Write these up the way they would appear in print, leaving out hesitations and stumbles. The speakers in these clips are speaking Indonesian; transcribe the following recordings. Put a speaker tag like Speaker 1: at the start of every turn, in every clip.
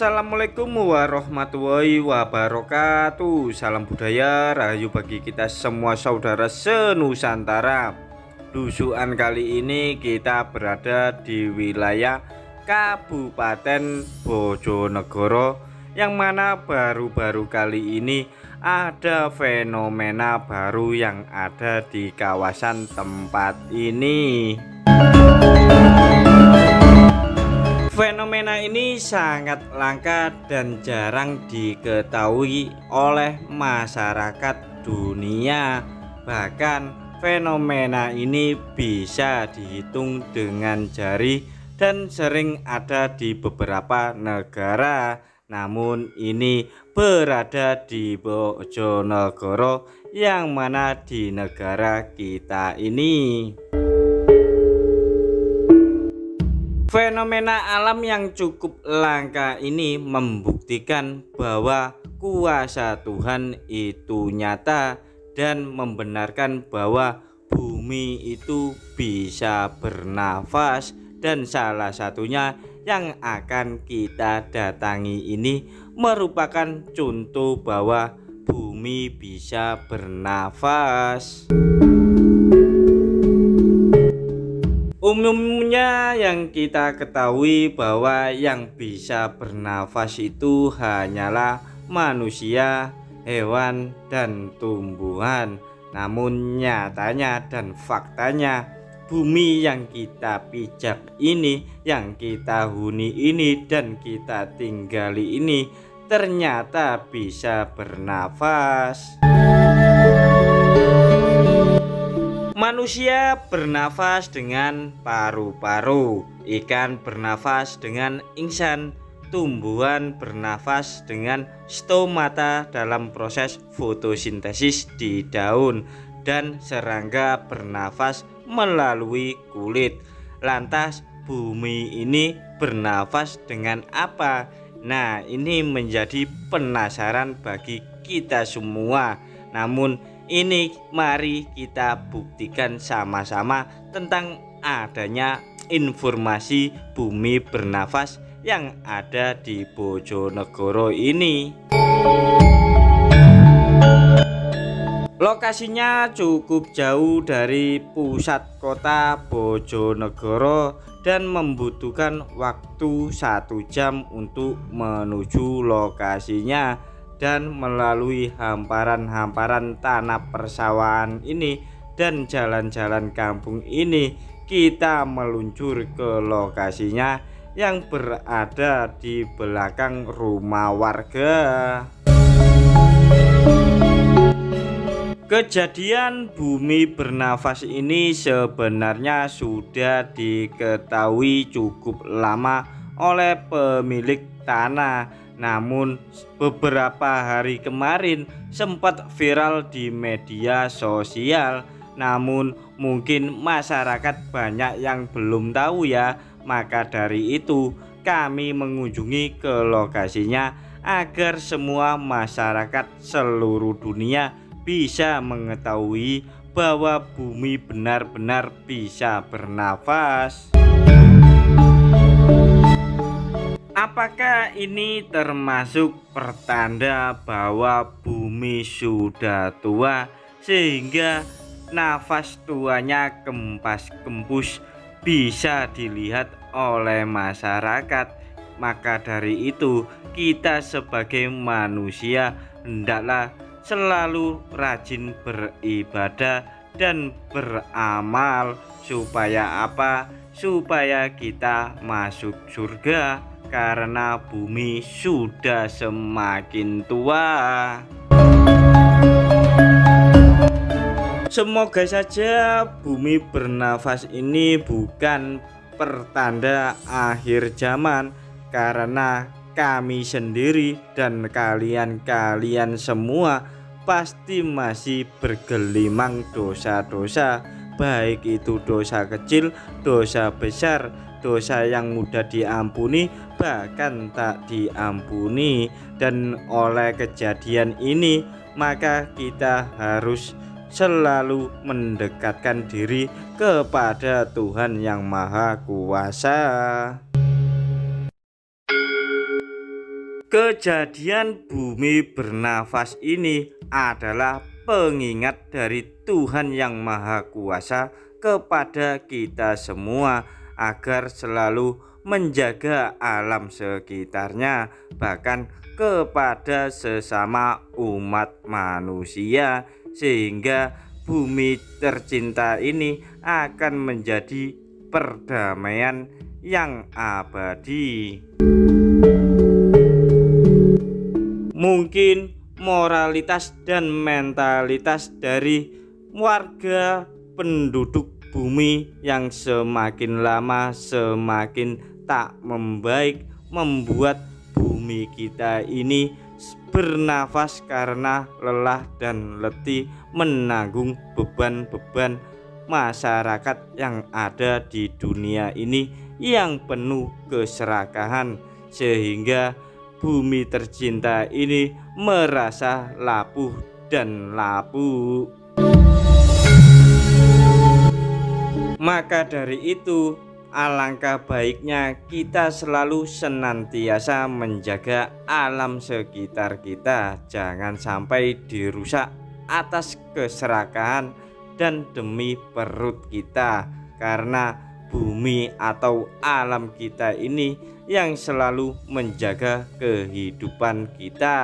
Speaker 1: Assalamualaikum warahmatullahi wabarakatuh. Salam budaya rahayu bagi kita semua saudara senusantara. Dusukan kali ini kita berada di wilayah Kabupaten Bojonegoro, yang mana baru-baru kali ini ada fenomena baru yang ada di kawasan tempat ini. Fenomena ini sangat langka dan jarang diketahui oleh masyarakat dunia. Bahkan fenomena ini bisa dihitung dengan jari dan sering ada di beberapa negara. Namun ini berada di Bojonegoro, yang mana di negara kita ini. Fenomena alam yang cukup langka ini membuktikan bahwa kuasa Tuhan itu nyata dan membenarkan bahwa bumi itu bisa bernafas, dan salah satunya yang akan kita datangi ini merupakan contoh bahwa bumi bisa bernafas. Umumnya yang kita ketahui bahwa yang bisa bernafas itu hanyalah manusia, hewan, dan tumbuhan. Namun nyatanya dan faktanya, bumi yang kita pijak ini, yang kita huni ini, dan kita tinggali ini ternyata bisa bernafas. Manusia bernafas dengan paru-paru, ikan bernafas dengan ingsan, tumbuhan bernafas dengan stomata dalam proses fotosintesis di daun, dan serangga bernafas melalui kulit. Lantas bumi ini bernafas dengan apa? Nah, ini menjadi penasaran bagi kita semua. Namun ini mari kita buktikan sama-sama tentang adanya informasi bumi bernafas yang ada di Bojonegoro ini. Lokasinya cukup jauh dari pusat kota Bojonegoro dan membutuhkan waktu 1 jam untuk menuju lokasinya. Dan melalui hamparan-hamparan tanah persawahan ini dan jalan-jalan kampung ini, kita meluncur ke lokasinya yang berada di belakang rumah warga. Kejadian bumi bernafas ini sebenarnya sudah diketahui cukup lama oleh pemilik tanah. Namun beberapa hari kemarin sempat viral di media sosial. Namun mungkin masyarakat banyak yang belum tahu ya. Maka dari itu kami mengunjungi ke lokasinya agar semua masyarakat seluruh dunia bisa mengetahui bahwa bumi benar-benar bisa bernafas. Apakah ini termasuk pertanda bahwa bumi sudah tua sehingga nafas tuanya kempas-kempus bisa dilihat oleh masyarakat? Maka dari itu kita sebagai manusia hendaklah selalu rajin beribadah dan beramal. Supaya apa? Supaya kita masuk surga, karena bumi sudah semakin tua. Semoga saja bumi bernafas ini bukan pertanda akhir zaman, karena kami sendiri dan kalian semua pasti masih bergelimang dosa-dosa, baik itu dosa kecil, dosa besar, dosa yang mudah diampuni, bahkan tak diampuni. Dan oleh kejadian ini maka kita harus selalu mendekatkan diri kepada Tuhan yang Maha Kuasa. Kejadian bumi bernafas ini adalah pengingat dari Tuhan yang Maha Kuasa kepada kita semua agar selalu menjaga alam sekitarnya, bahkan kepada sesama umat manusia, sehingga bumi tercinta ini akan menjadi perdamaian yang abadi. Mungkin moralitas dan mentalitas dari warga penduduk bumi yang semakin lama semakin tak membaik membuat bumi kita ini bernafas karena lelah dan letih menanggung beban-beban masyarakat yang ada di dunia ini yang penuh keserakahan, sehingga bumi tercinta ini merasa lapuh dan lapuk. Maka dari itu, alangkah baiknya kita selalu senantiasa menjaga alam sekitar kita, jangan sampai dirusak atas keserakahan dan demi perut kita, karena bumi atau alam kita ini yang selalu menjaga kehidupan kita.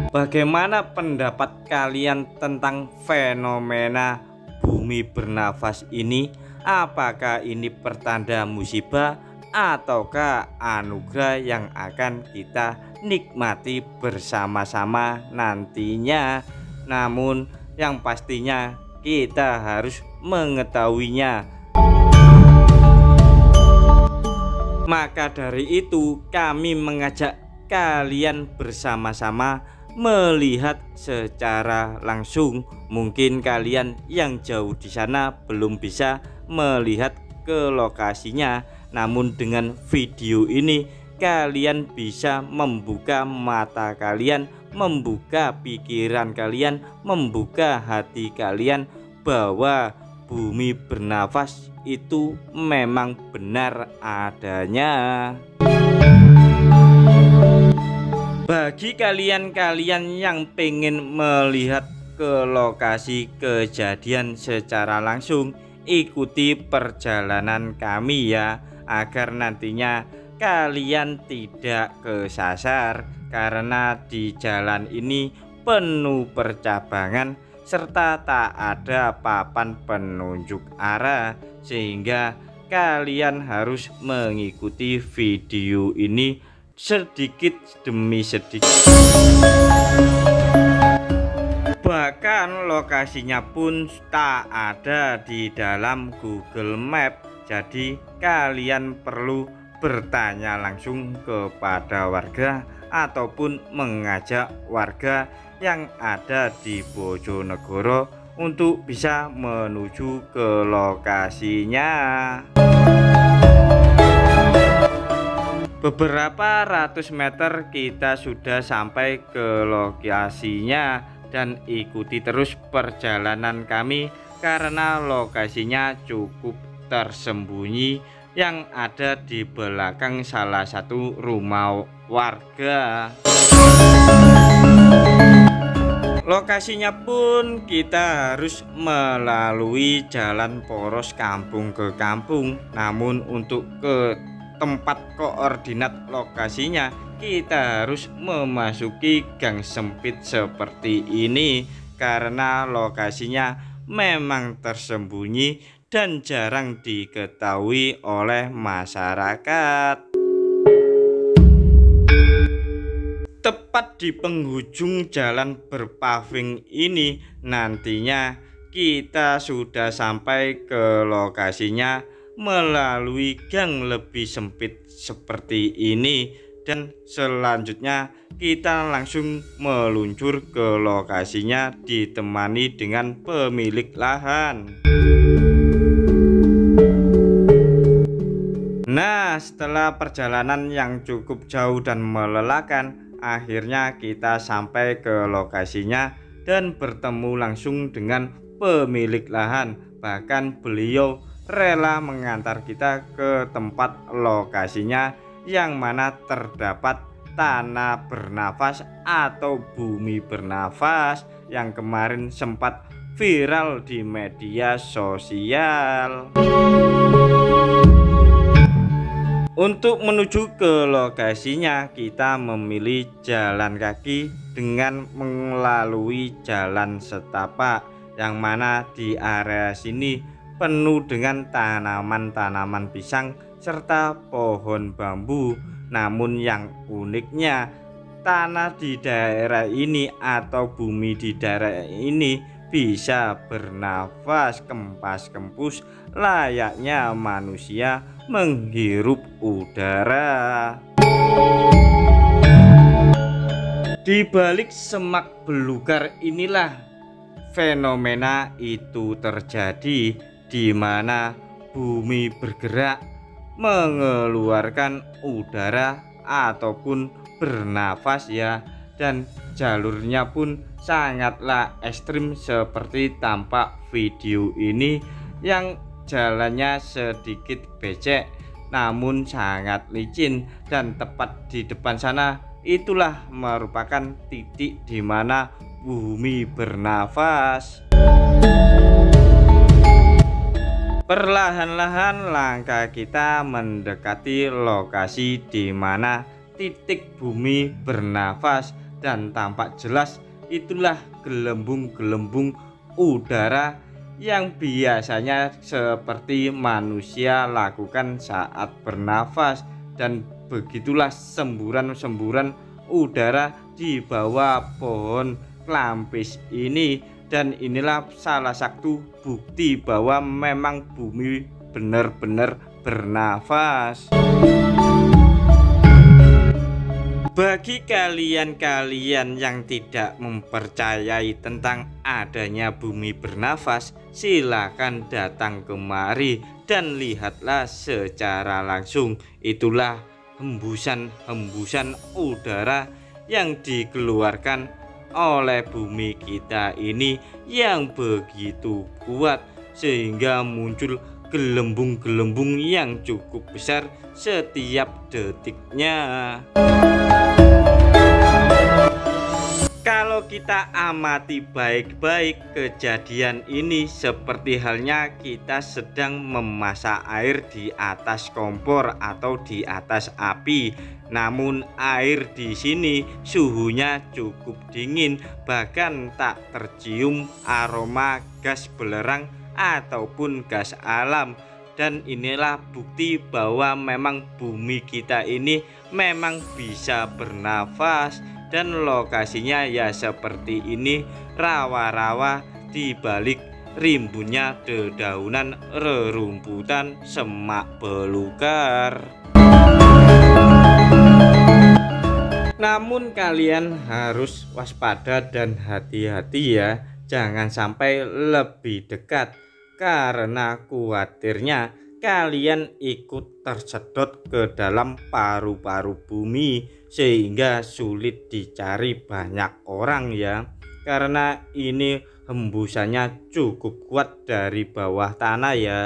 Speaker 1: Bagaimana pendapat kalian tentang fenomena bumi bernafas ini? Apakah ini pertanda musibah ataukah anugerah yang akan kita nikmati bersama-sama nantinya? Namun yang pastinya kita harus mengetahuinya. Maka dari itu kami mengajak kalian bersama-sama melihat secara langsung. Mungkin kalian yang jauh di sana belum bisa melihat ke lokasinya, namun dengan video ini kalian bisa membuka mata kalian, membuka pikiran kalian, membuka hati kalian bahwa bumi bernafas itu memang benar adanya. Bagi kalian-kalian yang pengen melihat ke lokasi kejadian secara langsung, ikuti perjalanan kami ya, agar nantinya kalian tidak kesasar, karena di jalan ini penuh percabangan serta tak ada papan penunjuk arah, sehingga kalian harus mengikuti video ini sedikit demi sedikit. Bahkan lokasinya pun tak ada di dalam Google Map, jadi kalian perlu bertanya langsung kepada warga ataupun mengajak warga yang ada di Bojonegoro untuk bisa menuju ke lokasinya. Beberapa ratus meter kita sudah sampai ke lokasinya, dan ikuti terus perjalanan kami karena lokasinya cukup tersembunyi yang ada di belakang salah satu rumah warga. Lokasinya pun kita harus melalui jalan poros kampung ke kampung, namun untuk ke tempat koordinat lokasinya kita harus memasuki gang sempit seperti ini, karena lokasinya memang tersembunyi dan jarang diketahui oleh masyarakat. Tepat di penghujung jalan berpaving ini nantinya kita sudah sampai ke lokasinya melalui gang lebih sempit seperti ini, dan selanjutnya kita langsung meluncur ke lokasinya ditemani dengan pemilik lahan. Nah, setelah perjalanan yang cukup jauh dan melelahkan, akhirnya kita sampai ke lokasinya dan bertemu langsung dengan pemilik lahan. Bahkan beliau rela mengantar kita ke tempat lokasinya yang mana terdapat tanah bernafas atau bumi bernafas yang kemarin sempat viral di media sosial. Untuk menuju ke lokasinya, kita memilih jalan kaki dengan melalui jalan setapak, yang mana di area sini penuh dengan tanaman-tanaman pisang serta pohon bambu. Namun yang uniknya, tanah di daerah ini atau bumi di daerah ini bisa bernafas kempas-kempus layaknya manusia menghirup udara. Di balik semak belukar inilah fenomena itu terjadi, di mana bumi bergerak mengeluarkan udara ataupun bernafas ya, dan jalurnya pun sangatlah ekstrim seperti tampak video ini yang jalannya sedikit becek namun sangat licin, dan tepat di depan sana itulah merupakan titik di mana bumi bernafas. Perlahan-lahan langkah kita mendekati lokasi di mana titik bumi bernafas, dan tampak jelas itulah gelembung-gelembung udara yang biasanya seperti manusia lakukan saat bernafas. Dan begitulah semburan-semburan udara di bawah pohon klampis ini, dan inilah salah satu bukti bahwa memang bumi benar-benar bernafas. Bagi kalian-kalian yang tidak mempercayai tentang adanya bumi bernafas, silakan datang kemari dan lihatlah secara langsung. Itulah hembusan-hembusan udara yang dikeluarkan oleh bumi kita ini yang begitu kuat sehingga muncul gelembung-gelembung yang cukup besar setiap detiknya. Kalau kita amati baik-baik kejadian ini, seperti halnya kita sedang memasak air di atas kompor atau di atas api. Namun air di sini suhunya cukup dingin, bahkan tak tercium aroma gas belerang ataupun gas alam. Dan inilah bukti bahwa memang bumi kita ini memang bisa bernafas. Dan lokasinya ya seperti ini, rawa-rawa di balik rimbunnya dedaunan rerumputan semak belukar. Namun kalian harus waspada dan hati-hati ya, jangan sampai lebih dekat, karena khawatirnya kalian ikut tersedot ke dalam paru-paru bumi sehingga sulit dicari banyak orang ya, karena ini hembusannya cukup kuat dari bawah tanah ya.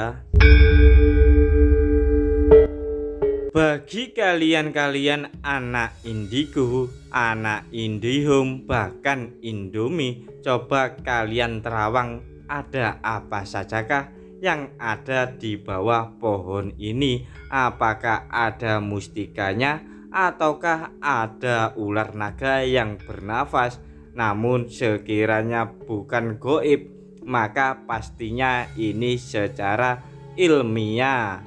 Speaker 1: Bagi kalian-kalian anak indigo, anak IndiHome, bahkan Indomie, coba kalian terawang ada apa sajakah yang ada di bawah pohon ini. Apakah ada mustikanya ataukah ada ular naga yang bernafas? Namun sekiranya bukan goib, maka pastinya ini secara ilmiah.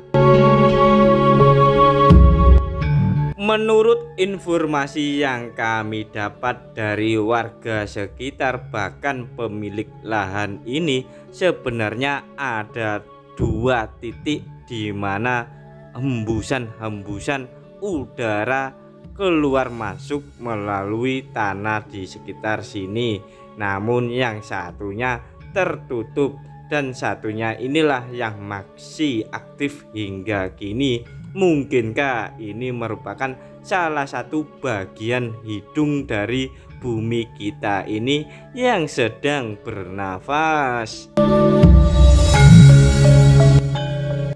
Speaker 1: Menurut informasi yang kami dapat dari warga sekitar, bahkan pemilik lahan ini, sebenarnya ada dua titik di mana hembusan-hembusan udara keluar masuk melalui tanah di sekitar sini. Namun yang satunya tertutup, dan satunya inilah yang masih aktif hingga kini. Mungkinkah ini merupakan salah satu bagian hidung dari bumi kita ini yang sedang bernafas?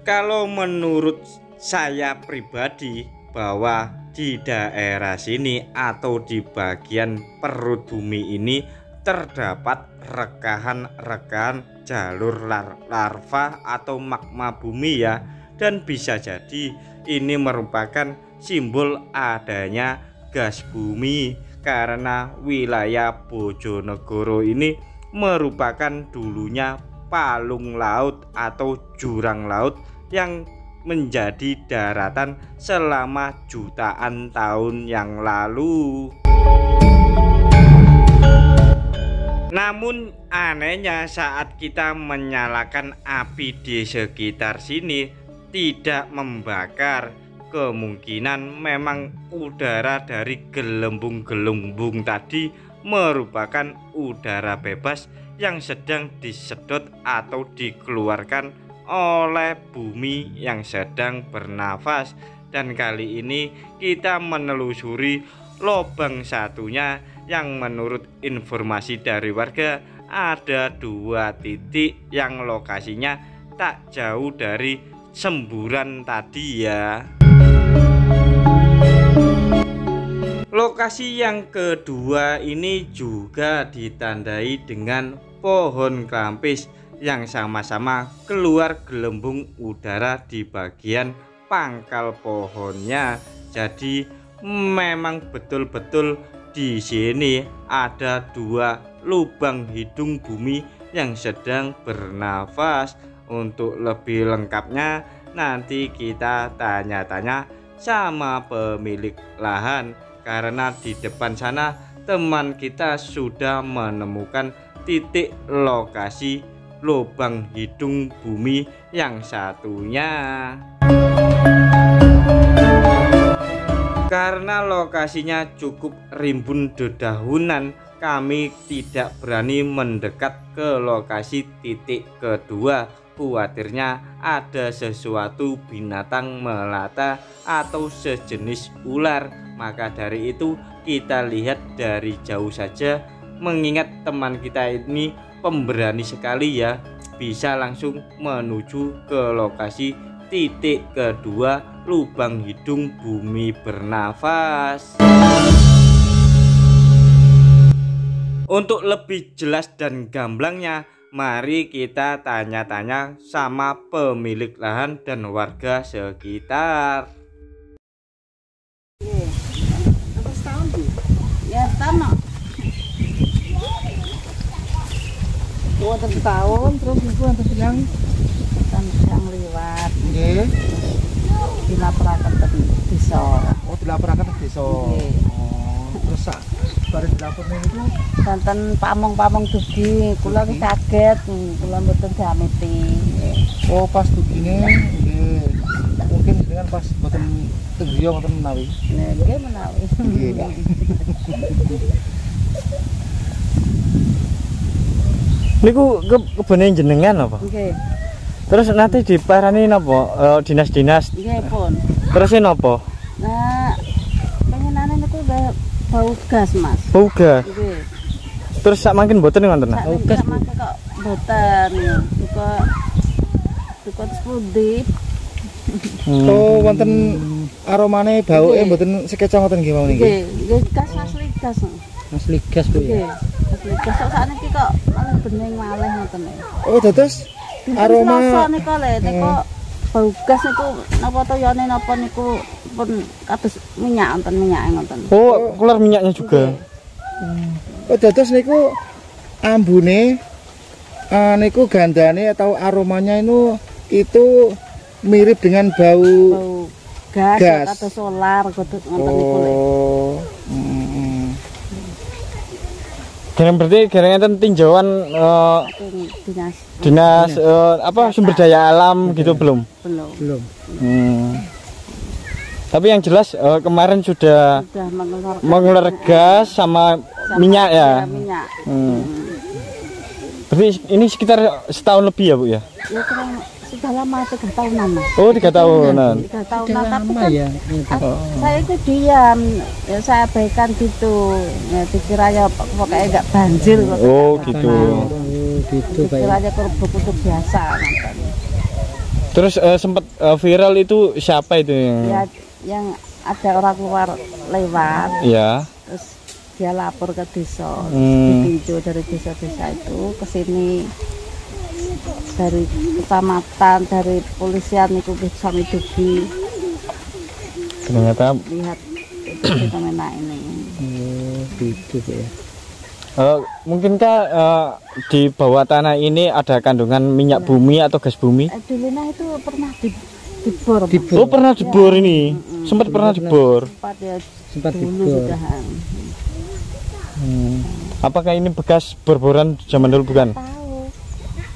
Speaker 1: Kalau menurut saya pribadi bahwa di daerah sini atau di bagian perut bumi ini terdapat rekahan-rekahan jalur larva atau magma bumi ya, dan bisa jadi ini merupakan simbol adanya gas bumi karena wilayah Bojonegoro ini merupakan dulunya palung laut atau jurang laut yang menjadi daratan selama jutaan tahun yang lalu. Namun anehnya saat kita menyalakan api di sekitar sini tidak membakar, kemungkinan memang udara dari gelembung-gelembung tadi merupakan udara bebas yang sedang disedot atau dikeluarkan oleh bumi yang sedang bernafas. Dan kali ini kita menelusuri lubang satunya yang menurut informasi dari warga ada 2 titik yang lokasinya tak jauh dari semburan tadi ya. Lokasi yang kedua ini juga ditandai dengan pohon klampis yang sama-sama keluar gelembung udara di bagian pangkal pohonnya. Jadi memang betul-betul di sini ada 2 lubang hidung bumi yang sedang bernafas. Untuk lebih lengkapnya nanti kita tanya-tanya sama pemilik lahan, karena di depan sana teman kita sudah menemukan titik lokasi lubang hidung bumi yang satunya. Karena lokasinya cukup rimbun dedaunan, kami tidak berani mendekat ke lokasi titik kedua. Khawatirnya ada sesuatu binatang melata atau sejenis ular. Maka dari itu kita lihat dari jauh saja, mengingat teman kita ini pemberani sekali ya, bisa langsung menuju ke lokasi titik kedua lubang hidung bumi bernafas. Untuk lebih jelas dan gamblangnya, mari kita tanya-tanya sama pemilik lahan dan warga sekitar.
Speaker 2: Ya, tanah. Wonten setahun terus ibu wonten bilang yang liwat.
Speaker 3: Nggih.
Speaker 2: Dilaporaken ke desa.
Speaker 3: Oh, dilaporaken ke desa.
Speaker 2: Nggih.
Speaker 3: Oh, terus sak bareng dilaporne niku
Speaker 2: Wonten pamong-pamong dugi, kula ki kaget, kula mboten gameti.
Speaker 3: oh pas dugine nggih. Mungkin dengan pas mboten tegriya ngoten menawi.
Speaker 2: Nggih menawi.
Speaker 3: Nggih.
Speaker 4: Niku kebene jenengan apa?
Speaker 2: Nggih.
Speaker 4: Terus nanti diparani napa? Dinas-dinas.
Speaker 2: Nggih pun.
Speaker 4: Terus napa?
Speaker 2: Nah, pengenane niku bau gas, Mas.
Speaker 4: Bau gas.
Speaker 2: Nggih.
Speaker 4: Terus sak mangkin mboten wonten.
Speaker 2: Bau gas kok mboten. Duka sepundi.
Speaker 3: Oh, wonten aromane bauke mboten sekeca ngoten nggih mawon niki.
Speaker 2: Nggih, nggih gas asli gas.
Speaker 3: Asli gas Bu ya.
Speaker 2: Nggih. Asli gas kok sakniki kok malah bening malih ngoten.
Speaker 3: Oh, dados aroma
Speaker 2: niku lho, niku bau gas niku napa toyane napa niku pun kados minyak wonten minyake ngoten.
Speaker 4: Oh, keluar minyaknya juga.
Speaker 3: oh dados niku ambune niku gandane atau aromanya itu mirip dengan bau
Speaker 2: Bau gas,
Speaker 3: gas.
Speaker 2: atau solar ngoten niku lho.
Speaker 3: Oh.
Speaker 4: Dengan berarti gara enten tinjauan
Speaker 2: Dinas
Speaker 4: apa sumber daya alam gitu belum?
Speaker 2: belum.
Speaker 4: Tapi yang jelas kemarin sudah mengeluarkan gas sama minyak ya.
Speaker 2: Minyak.
Speaker 4: Berarti ini sekitar setahun lebih ya Bu ya?
Speaker 2: Ya kurang sudah lama 3 tahunan. Mas.
Speaker 4: Oh 3 tahunan.
Speaker 2: 3 tahunan tapi kan ya. Saya itu diam, ya saya abaikan gitu. Ya dikira ya pokoknya enggak banjir.
Speaker 4: Oh gitu.
Speaker 3: Gitu Pak.
Speaker 2: Dikira aja kerupuk biasa.
Speaker 4: Terus sempat viral itu siapa itu yang?
Speaker 2: Ya, yang ada orang luar lewat.
Speaker 4: Ya.
Speaker 2: Terus dia lapor ke desa, ditinjau dari desa-desa itu ke sini, dari kecamatan, dari polisian itu sami dugi.
Speaker 4: Ternyata
Speaker 2: Lihat itu fenomena ini.
Speaker 3: Gitu ya.
Speaker 4: mungkinkah di bawah tanah ini ada kandungan minyak bumi atau gas bumi?
Speaker 2: Dulunya itu pernah dibor.
Speaker 4: Oh, pernah dibor ini. Sempat pernah dibor.
Speaker 2: Sempat ya,
Speaker 3: Sempat
Speaker 2: dulu
Speaker 3: dibor.
Speaker 2: sudahan.
Speaker 4: Apakah ini bekas borboran zaman dulu bukan?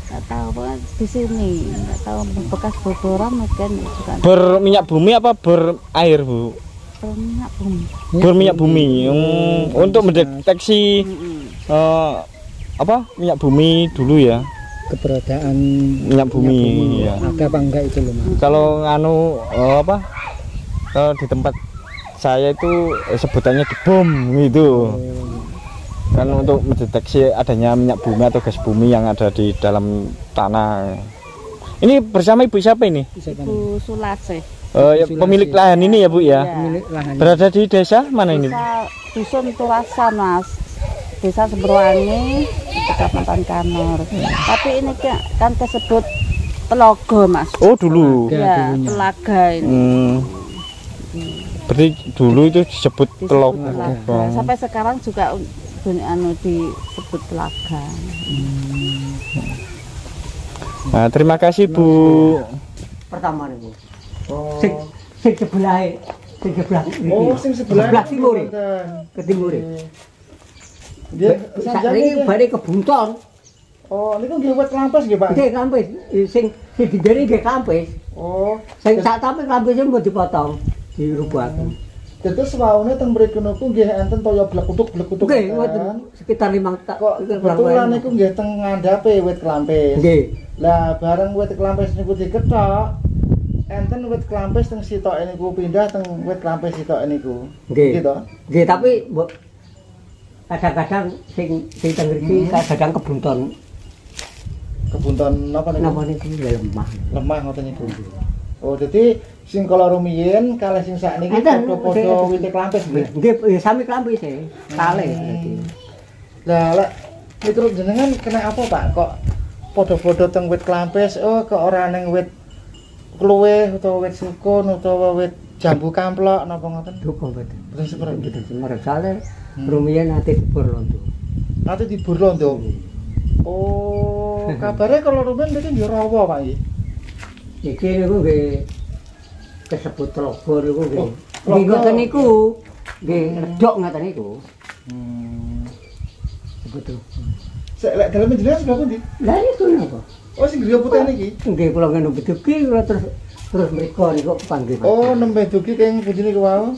Speaker 2: Nggak tahu pokoknya di sini, nggak tahu bekas boboran mungkin juga.
Speaker 4: Berminyak bumi apa berair, Bu?
Speaker 2: Berminyak bumi.
Speaker 4: Berminyak bumi. Untuk mendeteksi apa minyak bumi dulu ya.
Speaker 3: Keberadaan
Speaker 4: Minyak bumi, ya.
Speaker 3: ada apa enggak itu loh, Mas.
Speaker 4: Kalau nganu apa? Kalau di tempat saya itu sebutannya dibom gitu. Kan untuk mendeteksi adanya minyak bumi atau gas bumi yang ada di dalam tanah. Ini bersama Ibu siapa ini?
Speaker 2: Ibu Sulase.
Speaker 4: Ya, pemilik lahan ini ya Bu ya.
Speaker 3: Pemilik lahan.
Speaker 4: Berada di desa mana ini?
Speaker 2: Desa Dusun Turasan, Mas. Desa Seberwangi, Kecamatan Kanor. Tapi ini kan tersebut Telaga, Mas.
Speaker 4: Oh dulu.
Speaker 2: Ya, Telaga ini.
Speaker 4: Berarti dulu itu disebut
Speaker 2: Disebut
Speaker 4: Telaga.
Speaker 2: Telaga. Sampai sekarang juga disebut Telaga.
Speaker 4: Nah, terima kasih Bu.
Speaker 5: Pertama nih Bu. Sing sebelah
Speaker 3: Sing sebelah
Speaker 5: timur. Ke timur.
Speaker 3: Dia
Speaker 5: Saiki bare kebunton.
Speaker 3: Oh, niku nggih wit klampes nggih, Pak.
Speaker 5: Nggih kampes. Sing digere nggih kampes.
Speaker 3: Oh,
Speaker 5: Sing sak tape kampesnya mbok dipotong, dirubuhaken.
Speaker 3: terus waune teng mriku niku nggih enten toya blekutuk.
Speaker 5: Nggih, ngoten sekitar 5 tak.
Speaker 3: Kok kebetulan niku nggih teng ngandhape wit klampes.
Speaker 5: Nggih.
Speaker 3: Lah bareng wit klampes niku dikethok, enten wit klampes teng sitoke niku pindah teng wit klampes sitoke niku.
Speaker 5: Nggih.
Speaker 3: Gitu.
Speaker 5: Nggih, tapi mbok kadang-kadang sing teng mriki kadang kebunton.
Speaker 3: Kebunton napa niku?
Speaker 5: Napa niku lemah.
Speaker 3: Lemah ngoten niku. Oh, dadi sing kala rumiyin kalih sing sakniki padha-padha wit klampes nggih.
Speaker 5: Nggih, sami klampes e. Kalih dadi.
Speaker 3: Lah lek miturut jenengan kena apa, Pak? Kok padha-padha teng wit klampes, kok ora ning wit kluwih utawa wit sukun utawa wit jambu kamplok napa ngoten?
Speaker 5: Duka mboten.
Speaker 3: Boten seperti
Speaker 5: Mboten semerep sale rumiyin ate dibur londo.
Speaker 3: Nanti dibur londo. Oh, kabare kalau rumiyin mriki nggih rawa, Pak nggih.
Speaker 5: Iki niku nggih kesebut Telaga niku nggih.
Speaker 3: Oh,
Speaker 5: Nggih
Speaker 3: Telaga.
Speaker 5: ngoten niku. Nggih redok ngoten niku. Sebut.
Speaker 3: Sek lek dalem jenengan sebelah pundi?
Speaker 5: Lah itu napa?
Speaker 3: Oh, sing griya putih niki.
Speaker 5: Nggih kula ngene beduki kula terus mriko niku panggih.
Speaker 3: Oh, nembe dugi keng pundi niku wau.